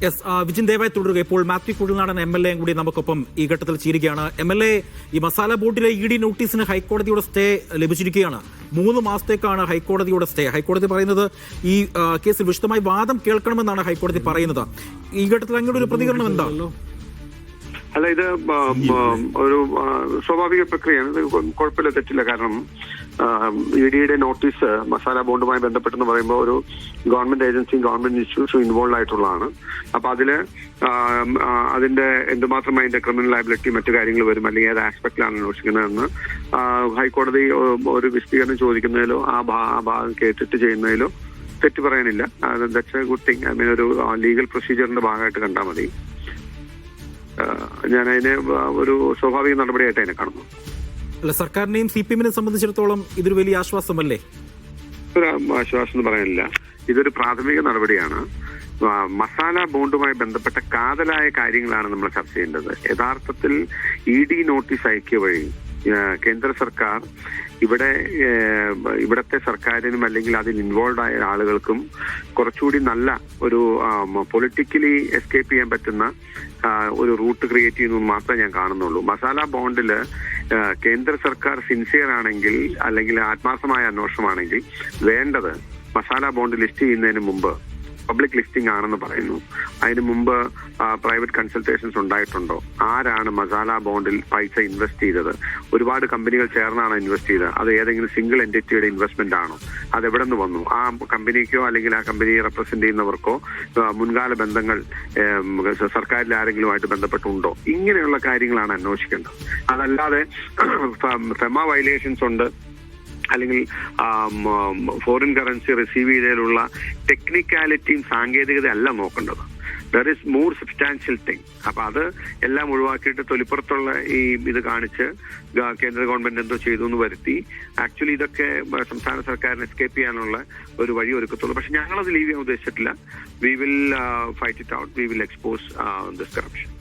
Yes, Vijin ദയവായി തുടരുക. ഇപ്പോൾ മാത്യു കുഴൽനാടൻ MLA കൂടി നമുക്കൊപ്പം ഈ ഘട്ടത്തിൽ ചേരുകയാണ്. MLA, ഈ മസാല ബോർഡിലെ ED നോട്ടീസിന് ഹൈക്കോടതിയുടെ സ്റ്റേ ലഭിച്ചിരിക്കുകയാണ്. 3 മാസത്തേക്കാണ് ഹൈക്കോടതിയുടെ സ്റ്റേ. ഹൈക്കോടതി പറയുന്നത് ഈ കേസിൽ വിശദമായി വാദം കേൾക്കണമെന്നാണ് ഹൈക്കോടതി പറയുന്നത്. ഈ ഘട്ടത്തിൽ അങ്ങോട്ട് ഒരു പ്രതികരണം എന്താണല്ലോ? അല്ല, ഇത് ഒരു സ്വാഭാവിക പ്രക്രിയയാണ്. ഇത് കുഴപ്പമില്ല, തെറ്റില്ല. കാരണം EDയുടെ നോട്ടീസ് മസാല ബോണ്ടുമായി ബന്ധപ്പെട്ടെന്ന് പറയുമ്പോൾ ഒരു ഗവൺമെന്റ് ഏജൻസിയും ഗവൺമെന്റ് ഇൻസ്റ്റിറ്റ്യൂഷനും ഇൻവോൾവ് ആയിട്ടുള്ളതാണ്. അപ്പൊ അതിന്റെ എന്തുമാത്രം അതിന്റെ ക്രിമിനൽ ലയബിലിറ്റി മറ്റു കാര്യങ്ങൾ വരും, അല്ലെങ്കിൽ ഏത് ആസ്പെക്റ്റിലാണ് അന്വേഷിക്കുന്നതെന്ന് ഹൈക്കോടതി ഒരു വിശദീകരണം ചോദിക്കുന്നതിലോ ആ ഭാഗം കേട്ടിട്ട് ചെയ്യുന്നതിലോ തെറ്റ് പറയാനില്ല. That's A good thing. I mean, ഒരു ലീഗൽ പ്രൊസീജിയറിന്റെ ഭാഗമായിട്ട് കണ്ടാൽ മതി. ഞാൻ അതിനെ ഒരു സ്വാഭാവിക നടപടിയായിട്ട് അതിനെ കാണുന്നു. അല്ല, സർക്കാരിനെയും CPM-നെ സംബന്ധിച്ചിടത്തോളം ഇതൊരു വലിയ ആശ്വാസമല്ലേ? ഒരു ആശ്വാസം എന്ന് പറയാനില്ല. ഇതൊരു പ്രാഥമിക നടപടിയാണ്. മസാല ബോണ്ടുമായി ബന്ധപ്പെട്ട കാതലായ കാര്യങ്ങളാണ് നമ്മൾ ചർച്ച ചെയ്യേണ്ടത്. യഥാർത്ഥത്തിൽ ED നോട്ടീസ് അയക്കിയ വഴി കേന്ദ്ര സർക്കാർ ഇവിടത്തെ സർക്കാരിനും അല്ലെങ്കിൽ അതിൽ ഇൻവോൾവ് ആയ ആളുകൾക്കും കുറച്ചുകൂടി നല്ല ഒരു പൊളിറ്റിക്കലി എസ്കേപ്പ് ചെയ്യാൻ പറ്റുന്ന ഒരു റൂട്ട് ക്രിയേറ്റ് ചെയ്യുന്നു മാത്രമേ ഞാൻ കാണുന്നുള്ളൂ. മസാല ബോണ്ടില് കേന്ദ്ര സർക്കാർ സിൻസിയർ ആണെങ്കിൽ, അല്ലെങ്കിൽ ആത്മാർത്ഥമായ അന്വേഷണമാണെങ്കിൽ, വേണ്ടത് മസാല ബോണ്ട് ലിസ്റ്റ് ചെയ്യുന്നതിന് മുമ്പ് പബ്ലിക് ലിസ്റ്റിംഗ് ആണെന്ന് പറയുന്നു. അതിന് മുമ്പ് പ്രൈവറ്റ് കൺസൾട്ടേഷൻസ് ഉണ്ടായിട്ടുണ്ടോ? ആരാണ് മസാല ബോണ്ടിൽ പൈസ ഇൻവെസ്റ്റ് ചെയ്തത്? ഒരുപാട് കമ്പനികൾ ചേർന്നാണ് ഇൻവെസ്റ്റ് ചെയ്തത്. അത് ഏതെങ്കിലും സിംഗിൾ എൻറ്റിറ്റിയുടെ ഇൻവെസ്റ്റ്മെന്റ് ആണോ? അത് എവിടെ നിന്ന് വന്നു? ആ കമ്പനിക്കോ അല്ലെങ്കിൽ ആ കമ്പനിയെ റെപ്രസെന്റ് ചെയ്യുന്നവർക്കോ മുൻകാല ബന്ധങ്ങൾ സർക്കാരിൽ ആരെങ്കിലുമായിട്ട് ബന്ധപ്പെട്ടുണ്ടോ? ഇങ്ങനെയുള്ള കാര്യങ്ങളാണ് അന്വേഷിക്കേണ്ടത്. അതല്ലാതെ ഫെമ വയലേഷൻസ് ഉണ്ട്, അല്ലെങ്കിൽ ഫോറിൻ കറൻസി റിസീവ് ചെയ്തതിലുള്ള ടെക്നിക്കാലിറ്റിയും സാങ്കേതികത അല്ല നോക്കേണ്ടത്. There is more substantial thing. അപ്പൊ അത് എല്ലാം ഒഴിവാക്കിയിട്ട് തൊലിപ്പുറത്തുള്ള ഈ ഇത് കാണിച്ച് കേന്ദ്ര ഗവൺമെന്റ് എന്തോ ചെയ്തു എന്ന് വരുത്തി ആക്ച്വലി ഇതൊക്കെ സംസ്ഥാന സർക്കാരിന് എസ്കേപ്പ് ചെയ്യാനുള്ള ഒരു വഴി ഒരുക്കത്തുള്ളൂ. പക്ഷെ ഞങ്ങളത് ലീവ് ചെയ്യാൻ ഉദ്ദേശിച്ചിട്ടില്ല. We will fight it out. We will expose this corruption.